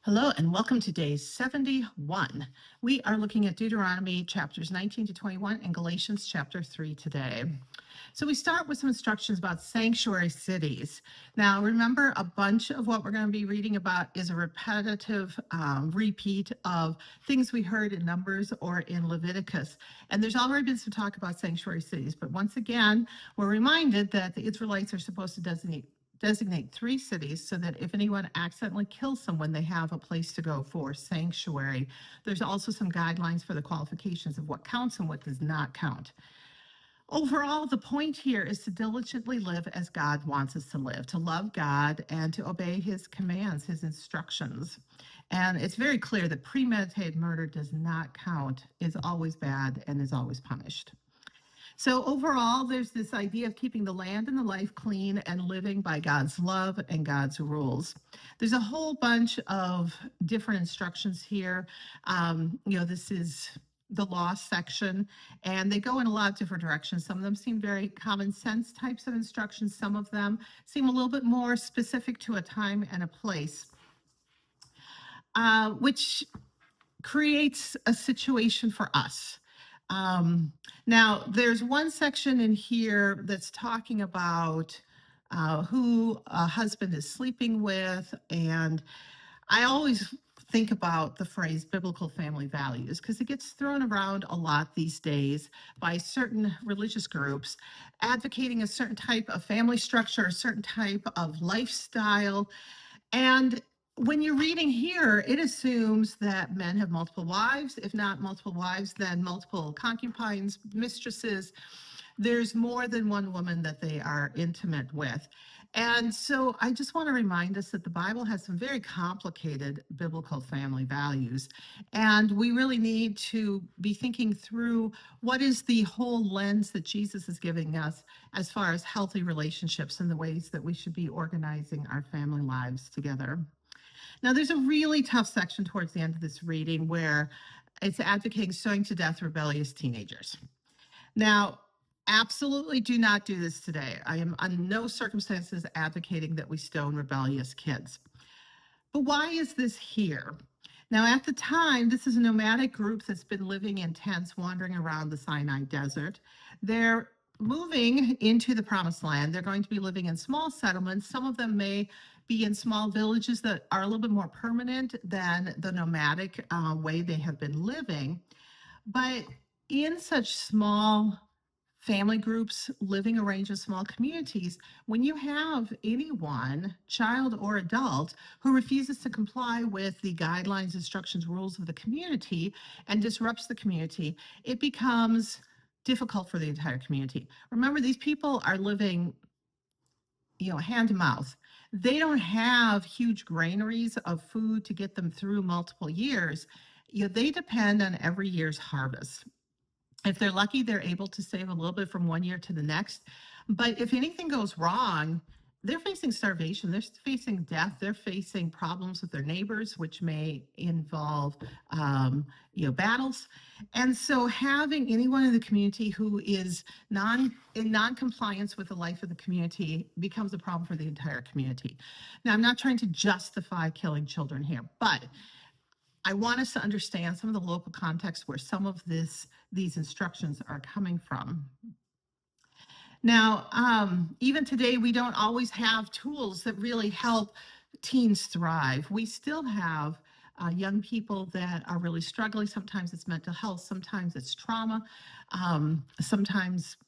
Hello and welcome to day 71. We are looking at Deuteronomy chapters 19 to 21 and Galatians chapter 3 today. So we start with some instructions about sanctuary cities. Now, remember, a bunch of what we're going to be reading about is a repetitive repeat of things we heard in Numbers or in Leviticus. And there's already been some talk about sanctuary cities, but once again, we're reminded that the Israelites are supposed to designate 3 cities so that if anyone accidentally kills someone, they have a place to go for sanctuary. There's also some guidelines for the qualifications of what counts and what does not count. Overall, the point here is to diligently live as God wants us to live, to love God and to obey his commands, his instructions. And it's very clear that premeditated murder does not count, is always bad, and is always punished. So overall, there's this idea of keeping the land and the life clean and living by God's love and God's rules. There's a whole bunch of different instructions here. This is the law section, and they go in a lot of different directions. Some of them seem very common sense types of instructions. Some of them seem a little bit more specific to a time and a place, which creates a situation for us. Now, there's one section in here that's talking about who a husband is sleeping with. And I always think about the phrase biblical family values because it gets thrown around a lot these days by certain religious groups advocating a certain type of family structure, a certain type of lifestyle. And when you're reading here, it assumes that men have multiple wives. If not multiple wives, then multiple concubines, mistresses. There's more than one woman that they are intimate with. And so I just want to remind us that the Bible has some very complicated biblical family values. And we really need to be thinking through what is the whole lens that Jesus is giving us as far as healthy relationships and the ways that we should be organizing our family lives together. Now, there's a really tough section towards the end of this reading where it's advocating stoning to death rebellious teenagers. Now, absolutely do not do this today. I am on no circumstances advocating that we stone rebellious kids. But why is this here? Now, at the time, this is a nomadic group that's been living in tents wandering around the Sinai desert. They're moving into the promised land. They're going to be living in small settlements. Some of them may be in small villages that are a little bit more permanent than the nomadic way they have been living. But in such small family groups living a range of small communities, when you have anyone, child or adult, who refuses to comply with the guidelines, instructions, rules of the community and disrupts the community, it becomes difficult for the entire community. Remember, these people are living, hand to mouth. They don't have huge granaries of food to get them through multiple years. They depend on every year's harvest. If they're lucky, they're able to save a little bit from one year to the next. But if anything goes wrong, they're facing starvation, they're facing death, they're facing problems with their neighbors, which may involve, battles. And so having anyone in the community who is in non-compliance with the life of the community becomes a problem for the entire community. Now, I'm not trying to justify killing children here, but I want us to understand some of the local context where some of these instructions are coming from. Now, even today, we don't always have tools that really help teens thrive. We still have young people that are really struggling. Sometimes it's mental health, sometimes it's trauma, sometimes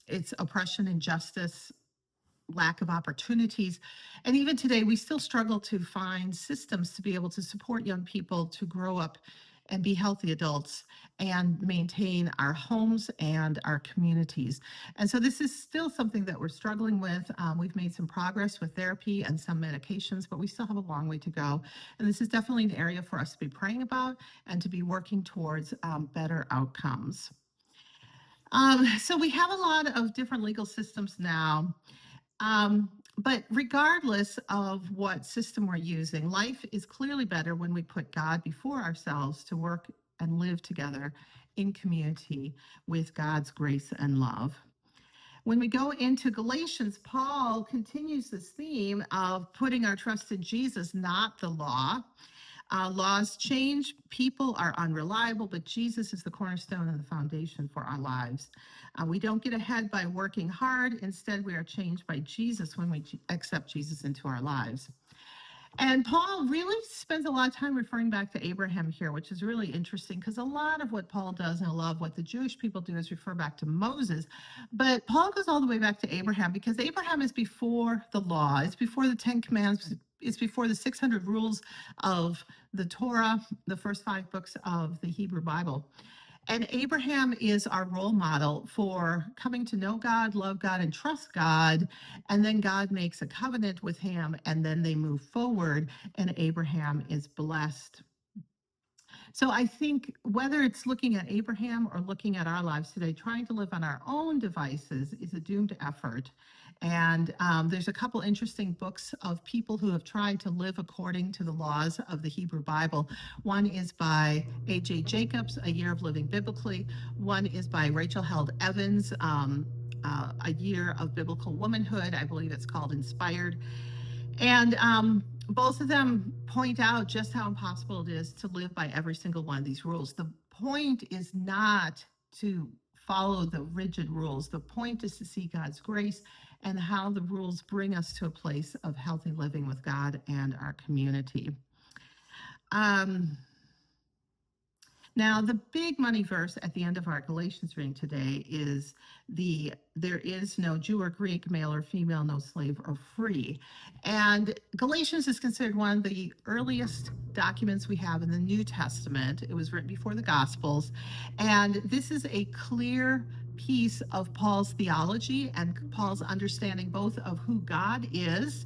it's oppression, injustice, lack of opportunities. And even today, we still struggle to find systems to be able to support young people to grow up and be healthy adults and maintain our homes and our communities. And so this is still something that we're struggling with. We've made some progress with therapy and some medications, but we still have a long way to go. And this is definitely an area for us to be praying about and to be working towards better outcomes. So we have a lot of different legal systems now. But regardless of what system we're using, life is clearly better when we put God before ourselves to work and live together in community with God's grace and love. When we go into Galatians, Paul continues this theme of putting our trust in Jesus, not the law. Laws change, people are unreliable, but Jesus is the cornerstone and the foundation for our lives. We don't get ahead by working hard. Instead, we are changed by Jesus when we accept Jesus into our lives. And Paul really spends a lot of time referring back to Abraham here, which is really interesting because a lot of what Paul does and a lot of what the Jewish people do is refer back to Moses. But Paul goes all the way back to Abraham because Abraham is before the law, it's before the 10 Commandments, it's before the 600 rules of the Torah, the first 5 books of the Hebrew Bible. And Abraham is our role model for coming to know God, love God, and trust God. And then God makes a covenant with him, and then they move forward, and Abraham is blessed. So I think whether it's looking at Abraham or looking at our lives today, trying to live on our own devices is a doomed effort. And there's a couple interesting books of people who have tried to live according to the laws of the Hebrew Bible. One is by A.J. Jacobs, A Year of Living Biblically. One is by Rachel Held Evans, A Year of Biblical Womanhood. I believe it's called Inspired. And both of them point out just how impossible it is to live by every single one of these rules. The point is not to follow the rigid rules. The point is to see God's grace and how the rules bring us to a place of healthy living with God and our community. Now, the big money verse at the end of our Galatians reading today is there is no Jew or Greek, male or female, no slave or free. And Galatians is considered one of the earliest documents we have in the New Testament. It was written before the Gospels. And this is a clear piece of Paul's theology and Paul's understanding both of who God is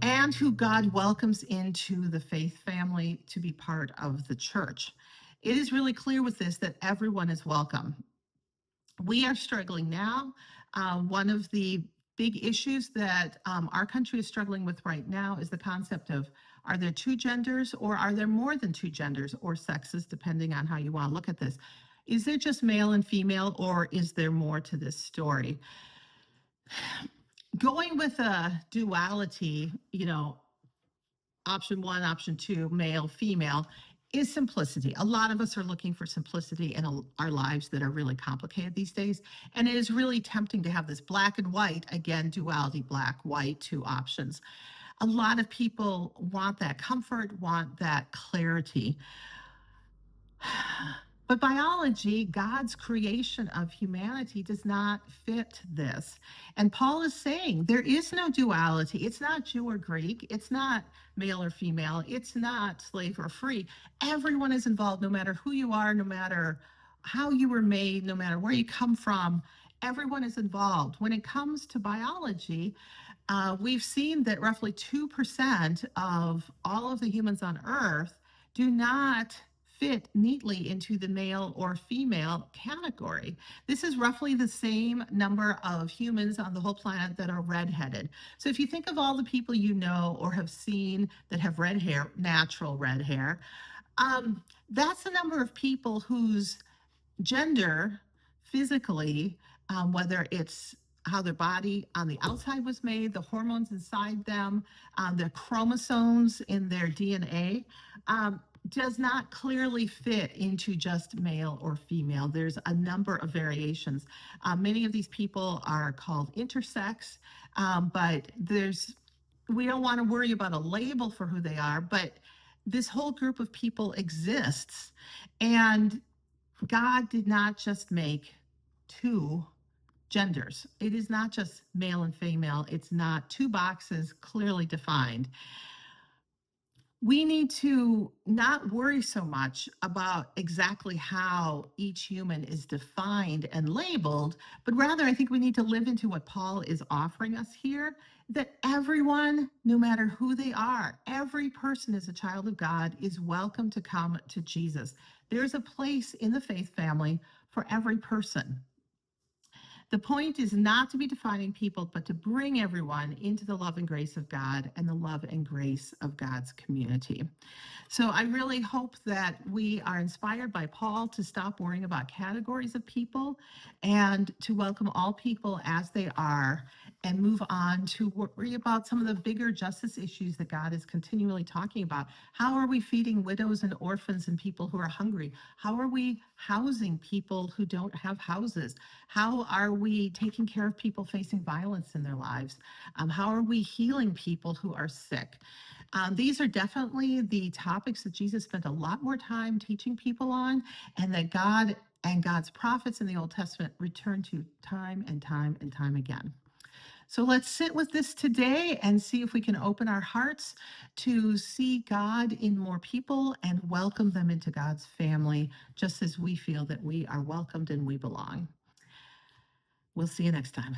and who God welcomes into the faith family to be part of the church. It is really clear with this that everyone is welcome. We are struggling now. One of the big issues that our country is struggling with right now is the concept of, are there 2 genders or are there more than 2 genders or sexes, depending on how you want to look at this? Is there just male and female, or is there more to this story? Going with a duality, option 1, option 2, male, female, is simplicity. A lot of us are looking for simplicity in our lives that are really complicated these days. And it is really tempting to have this black and white, again, duality, black, white, 2 options. A lot of people want that comfort, want that clarity. But biology, God's creation of humanity, does not fit this. And Paul is saying there is no duality. It's not Jew or Greek. It's not male or female. It's not slave or free. Everyone is involved, no matter who you are, no matter how you were made, no matter where you come from. Everyone is involved. When it comes to biology, we've seen that roughly 2% of all of the humans on Earth do not fit neatly into the male or female category. This is roughly the same number of humans on the whole planet that are redheaded. So if you think of all the people you know or have seen that have red hair, natural red hair, that's the number of people whose gender physically, whether it's how their body on the outside was made, the hormones inside them, the chromosomes in their DNA, does not clearly fit into just male or female. There's a number of variations. Many of these people are called intersex, but we don't want to worry about a label for who they are, but this whole group of people exists. And God did not just make 2 genders. It is not just male and female. It's not 2 boxes clearly defined. We need to not worry so much about exactly how each human is defined and labeled, but rather I think we need to live into what Paul is offering us here, that everyone, no matter who they are, every person is a child of God, is welcome to come to Jesus. There's a place in the faith family for every person. The point is not to be defining people, but to bring everyone into the love and grace of God and the love and grace of God's community. So I really hope that we are inspired by Paul to stop worrying about categories of people and to welcome all people as they are and move on to worry about some of the bigger justice issues that God is continually talking about. How are we feeding widows and orphans and people who are hungry? How are we housing people who don't have houses? How are we taking care of people facing violence in their lives? How are we healing people who are sick? These are definitely the topics that Jesus spent a lot more time teaching people on, and that God and God's prophets in the Old Testament return to time and time and time again. So let's sit with this today and see if we can open our hearts to see God in more people and welcome them into God's family, just as we feel that we are welcomed and we belong. We'll see you next time.